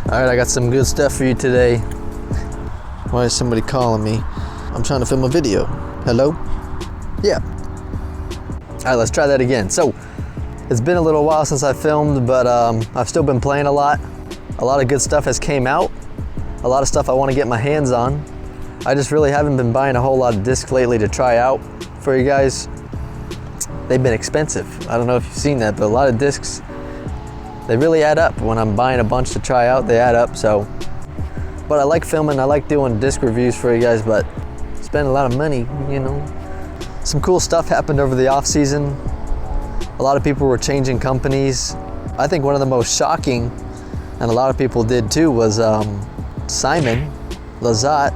All right, I got some good stuff for you today. Why is somebody calling me? I'm trying to film a video. Hello? Yeah. All right, let's try that again. So, it's been a little while since I filmed, but I've still been playing a lot. A lot of good stuff has came out. A lot of stuff I want to get my hands on. I just really haven't been buying a whole lot of discs lately to try out for you guys. They've been expensive. I don't know if you've seen that, but a lot of discs, they really add up. When I'm buying a bunch to try out, they add up. So, but I like filming, I like doing disc reviews for you guys, but spend a lot of money, you know. Some cool stuff happened over the off season. A lot of people were changing companies. I think one of the most shocking, and a lot of people did too, was Simon Lizotte.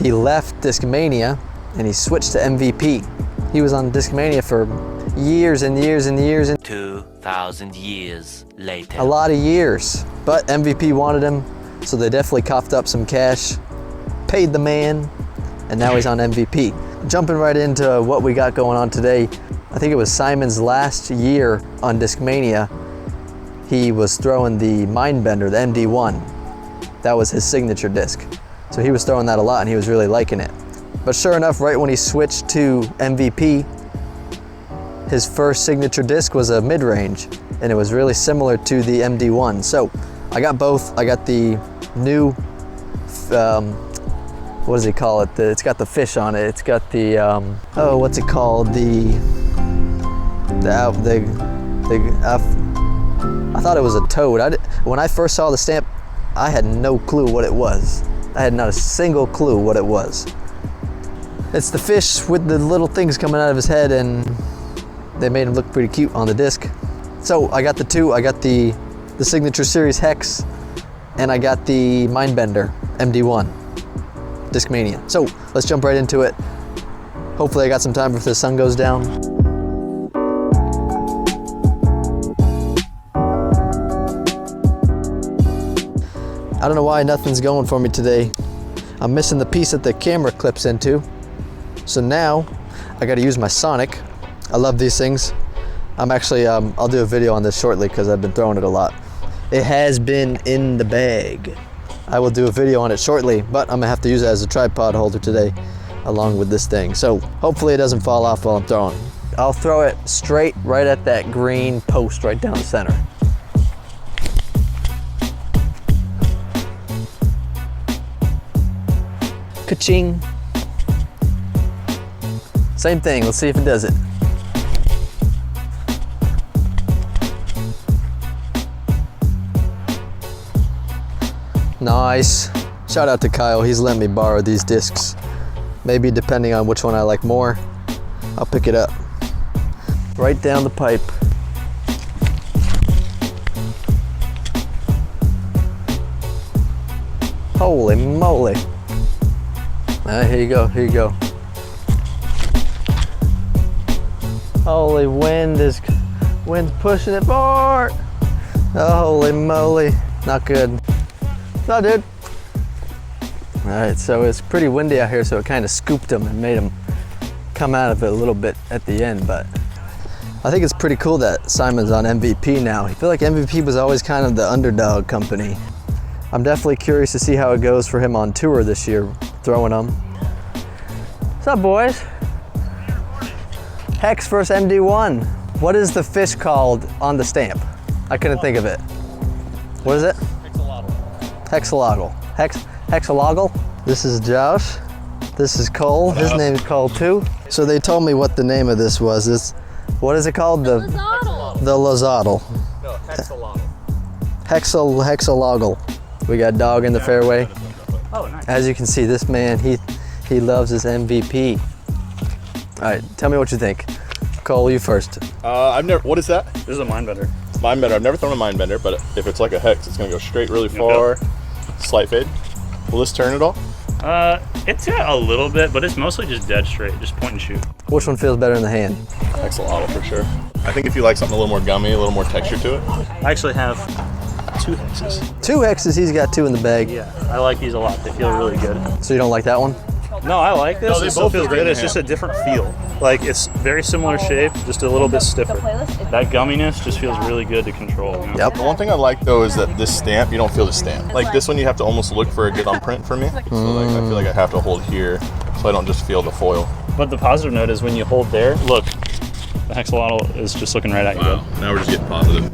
He left DISCMANIA and he switched to MVP. He was on DISCMANIA for years and years and years. 2,000 years later. A lot of years. But MVP wanted him, so they definitely coughed up some cash, paid the man, and now he's on MVP. Jumping right into what we got going on today, I think it was Simon's last year on DISCMANIA. He was throwing the MindBender, the MD1. That was his signature disc. So he was throwing that a lot and he was really liking it. But sure enough, right when he switched to MVP, his first signature disc was a mid-range, and it was really similar to the MD1. So I got both. I got the new, what does he call it? It's got the fish on it. It's got the, oh, what's it called? I thought it was a toad. When I first saw the stamp, I had no clue what it was. I had not a single clue what it was. It's the fish with the little things coming out of his head, and they made him look pretty cute on the disc. So I got the two. I got the Signature Series HEX, and I got the MindBender MD1 DISCMANIA. So let's jump right into it. Hopefully I got some time before the sun goes down. I don't know why nothing's going for me today. I'm missing the piece that the camera clips into. So now I gotta use my Sonic. I love these things. I'm actually, I'll do a video on this shortly because I've been throwing it a lot. It has been in the bag. I will do a video on it shortly, but I'm gonna have to use it as a tripod holder today along with this thing. So hopefully it doesn't fall off while I'm throwing. I'll throw it straight right at that green post right down the center. Ka-ching. Same thing, let's see if it does it. Nice. Shout out to Kyle, he's letting me borrow these discs. Maybe depending on which one I like more, I'll pick it up. Right down the pipe. Holy moly. All right, here you go, here you go. Holy wind's pushing it forward. Oh, holy moly, not good. No, dude. All right, so it's pretty windy out here, so it kind of scooped him and made him come out of it a little bit at the end, but I think it's pretty cool that Simon's on MVP now. I feel like MVP was always kind of the underdog company. I'm definitely curious to see how it goes for him on tour this year, throwing them. What's up, boys? HEX versus MD1. What is the fish called on the stamp? I couldn't think of it. What is it? Hexalogl. Hexalogl. This is Josh. This is Cole. His name is Cole too. So they told me what the name of this was. What is it called? The Lizottl. No, hexalogl. Hexalogl. We got dog in the fairway. Oh, nice. As you can see, this man, he loves his MVP. All right, tell me what you think. Cole, you first. I've never. What is that? This is a MindBender. MindBender. I've never thrown a MindBender, but if it's like a HEX, it's gonna go straight really far. Slight fade. Will this turn at all? It's got a little bit, but it's mostly just dead straight, just point and shoot. Which one feels better in the hand? Hexalogl for sure. I think if you like something a little more gummy, a little more texture to it. I actually have 2 hexes. 2 hexes, he's got 2 in the bag. Yeah, I like these a lot. They feel really good. So you don't like that one? No, I like this. No, they It still both feels feel great in good. the It's just a hand. different feel. Like, it's very similar shape, just a little bit stiffer. That gumminess just feels really good to control. You know? Yep. The one thing I like though is that this stamp, you don't feel the stamp. Like this one, you have to almost look for a good thumbprint for me. So like, I feel like I have to hold here, so I don't just feel the foil. But the positive note is when you hold there, look, the Lizottl is just looking right at you. Wow, now we're just getting positive.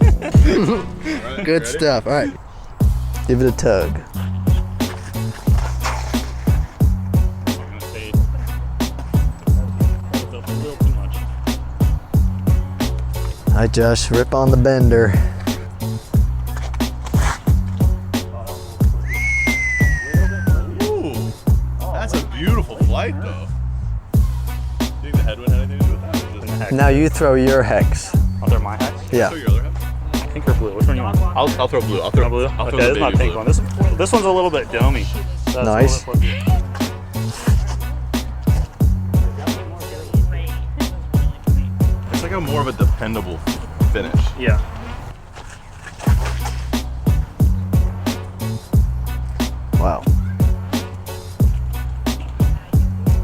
Good stuff. All right, give it a tug. All right, Josh, rip on the bender. Ooh, that's a beautiful flight though. Do you think the headwind had anything to do with that? Now you throw your hex. I'll throw my hex. Yeah. Throw your other head. Pink or blue? Which one do you want? I'll throw blue. I'll throw Blue? I'll Okay, throw this the is my baby pink blue. one. This one's a little bit domey. So that's Nice. a little bit flippy. It's like a more of a dependable finish. Yeah. Wow.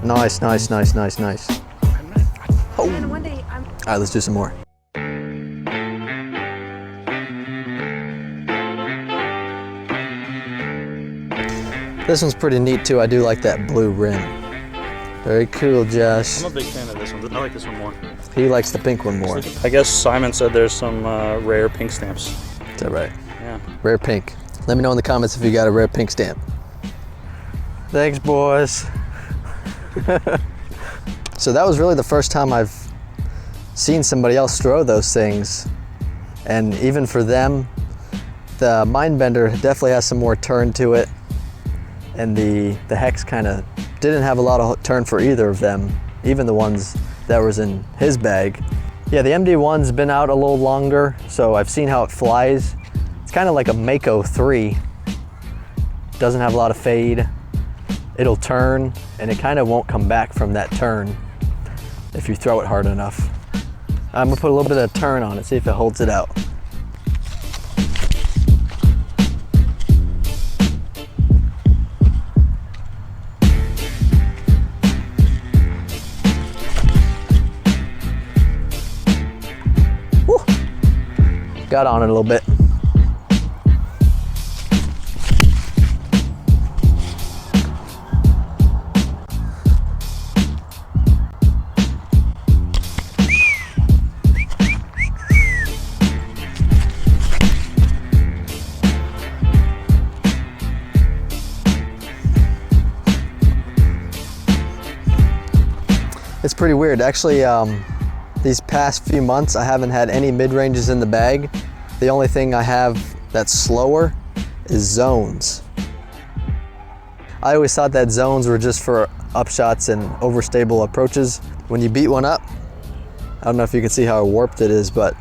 Nice, nice, nice, nice, nice. Oh. All right, let's do some more. This one's pretty neat too. I do like that blue rim. Very cool, Josh. I'm a big fan of this one. I like this one more. He likes the pink one more. I guess Simon said there's some rare pink stamps. Is that right? Yeah. Rare pink. Let me know in the comments if you got a rare pink stamp. Thanks, boys. So that was really the first time I've seen somebody else throw those things. And even for them, the MindBender definitely has some more turn to it. And the HEX kind of didn't have a lot of turn for either of them, even the ones that was in his bag. Yeah, the MD1's been out a little longer, so I've seen how it flies. It's kind of like a Mako 3. Doesn't have a lot of fade. It'll turn, and it kind of won't come back from that turn if you throw it hard enough. I'm gonna put a little bit of turn on it, see if it holds it out. Woo. Got on it a little bit. It's pretty weird. Actually, these past few months, I haven't had any mid-ranges in the bag. The only thing I have that's slower is zones. I always thought that zones were just for upshots and overstable approaches. When you beat one up, I don't know if you can see how warped it is, but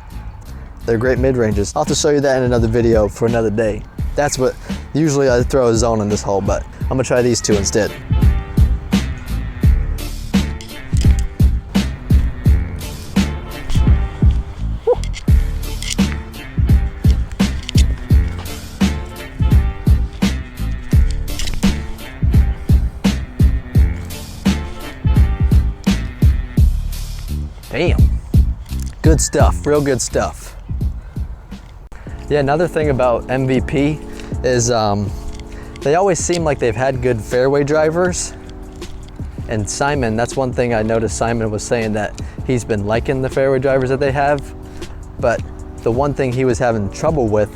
they're great mid-ranges. I'll have to show you that in another video for another day. That's what, usually I throw a zone in this hole, but I'm gonna try these two instead. Damn, good stuff, real good stuff. Yeah, another thing about MVP is they always seem like they've had good fairway drivers. And Simon, that's one thing I noticed Simon was saying, that he's been liking the fairway drivers that they have. But the one thing he was having trouble with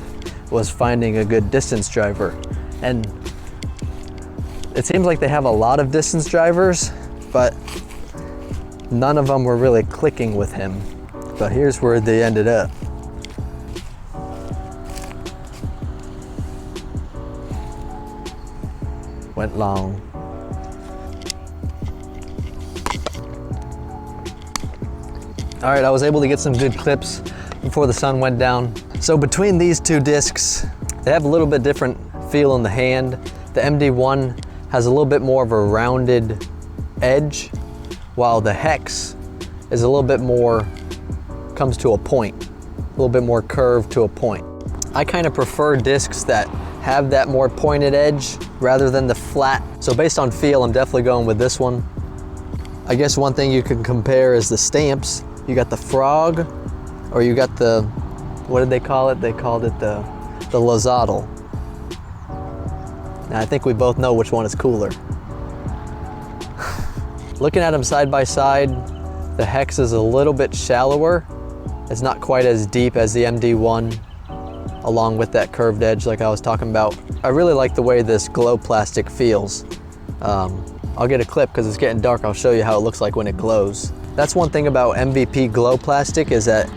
was finding a good distance driver. And it seems like they have a lot of distance drivers, but none of them were really clicking with him. But here's where they ended up. Went long. All right, I was able to get some good clips before the sun went down. So between these two discs, they have a little bit different feel in the hand. The MD1 has a little bit more of a rounded edge, while the HEX is a little bit more, comes to a point, a little bit more curved to a point. I kind of prefer discs that have that more pointed edge rather than the flat. So based on feel, I'm definitely going with this one. I guess one thing you can compare is the stamps. You got the frog, or you got the, what did they call it? They called it the Lizottl. Now I think we both know which one is cooler. Looking at them side by side, the HEX is a little bit shallower. It's not quite as deep as the MD1, along with that curved edge like I was talking about. I really like the way this glow plastic feels. I'll get a clip because it's getting dark. I'll show you how it looks like when it glows. That's one thing about MVP glow plastic, is that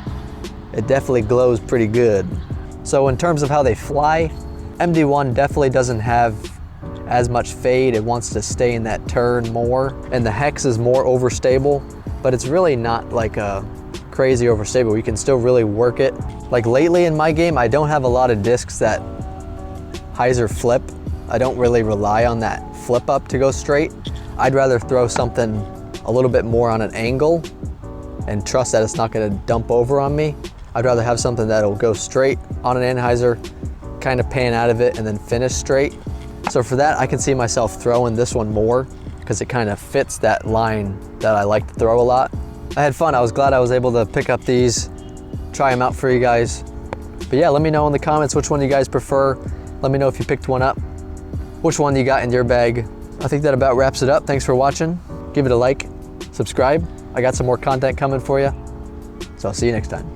it definitely glows pretty good. So in terms of how they fly, MD1 definitely doesn't have as much fade. It wants to stay in that turn more. And the HEX is more overstable, but it's really not like a crazy overstable. You can still really work it. Like lately in my game, I don't have a lot of discs that hyzer flip. I don't really rely on that flip up to go straight. I'd rather throw something a little bit more on an angle and trust that it's not gonna dump over on me. I'd rather have something that'll go straight on an anhyzer, kind of pan out of it, and then finish straight. So for that, I can see myself throwing this one more because it kind of fits that line that I like to throw a lot. I had fun. I was glad I was able to pick up these, try them out for you guys. But yeah, let me know in the comments which one you guys prefer. Let me know if you picked one up, which one you got in your bag. I think that about wraps it up. Thanks for watching. Give it a like, subscribe. I got some more content coming for you. So I'll see you next time.